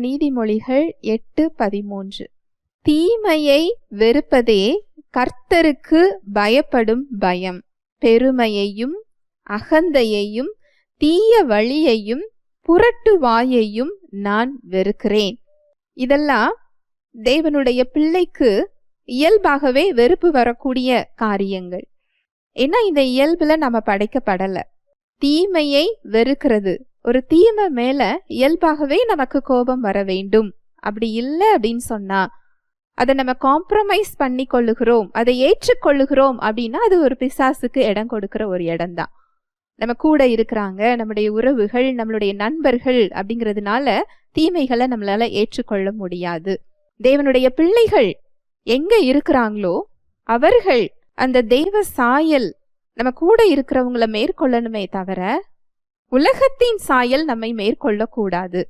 நீதிமொழிகள் 8:13. தீமையை வெறுப்பதே கர்த்தருக்கு பயப்படும் பயம். பெருமையையும் அகந்தையையும் தீய வழியையும் புரட்டு வாயையும் நான் வெறுக்கிறேன். இதெல்லாம் தேவனுடைய பிள்ளைக்கு இயல்பாகவே வெறுப்பு வரக்கூடிய காரியங்கள். ஏன்னா இந்த இயல்புல நம்ம படைக்கப்படல. தீமையை வெறுக்கிறது, ஒரு தீமை மேல இயல்பாகவே நமக்கு கோபம் வர வேண்டும். அப்படி இல்லை அப்படின்னு சொன்னா அதை நம்ம காம்ப்ரமைஸ் பண்ணி கொள்ளுகிறோம், அதை ஏற்றுக்கொள்ளுகிறோம் அப்படின்னா அது ஒரு பிசாசுக்கு இடம் கொடுக்கிற ஒரு இடம்தான். நம்ம கூட இருக்கிறாங்க, நம்முடைய உறவுகள், நம்மளுடைய நண்பர்கள் அப்படிங்கிறதுனால தீமைகளை நம்மளால ஏற்றுக்கொள்ள முடியாது. தேவனுடைய பிள்ளைகள் எங்க இருக்கிறாங்களோ அவர்கள் அந்த தெய்வ சாயல் நம்ம கூட இருக்கிறவங்களை மேற்கொள்ளணுமே தவிர உலகத்தின் சாயல் நம்மை மேற்கொள்ளக்கூடாது.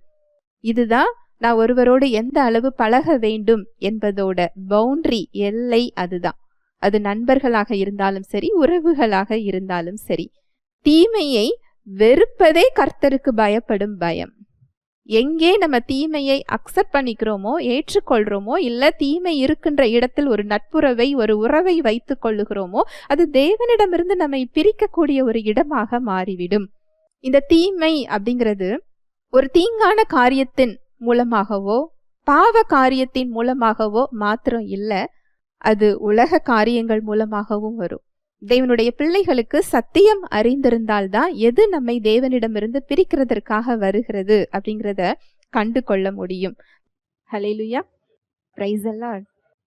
இதுதான் நான் ஒருவரோடு எந்த அளவு பழக வேண்டும் என்பதோட பவுண்டரி, எல்லை. அதுதான். அது நண்பர்களாக இருந்தாலும் சரி, உறவுகளாக இருந்தாலும் சரி. தீமையை வெறுப்பதே கர்த்தருக்கு பயப்படும் பயம். எங்கே நம்ம தீமையை அக்செப்ட் பண்ணிக்கிறோமோ, ஏற்றுக்கொள்றோமோ, இல்ல தீமை இருக்கின்ற இடத்தில் ஒரு நட்புறவை, ஒரு உறவை வைத்துக் கொள்ளுகிறோமோ, அது தேவனிடமிருந்து நம்மை பிரிக்கக்கூடிய ஒரு இடமாக மாறிவிடும். இந்த தீமை அப்படிங்கிறது ஒரு தீங்கான காரியத்தின் மூலமாகவோ பாவ காரியத்தின் மூலமாகவோ மாத்திரம் இல்ல, அது உலக காரியங்கள் மூலமாகவும் வரும். தேவனுடைய பிள்ளைகளுக்கு சத்தியம் அறிந்திருந்தால்தான் எது நம்மை தேவனிடமிருந்து பிரிக்கிறதற்காக வருகிறது அப்படிங்கிறத கண்டு கொள்ள முடியும். ஹல்லேலூயா, பிரைஸ் தி லார்ட்.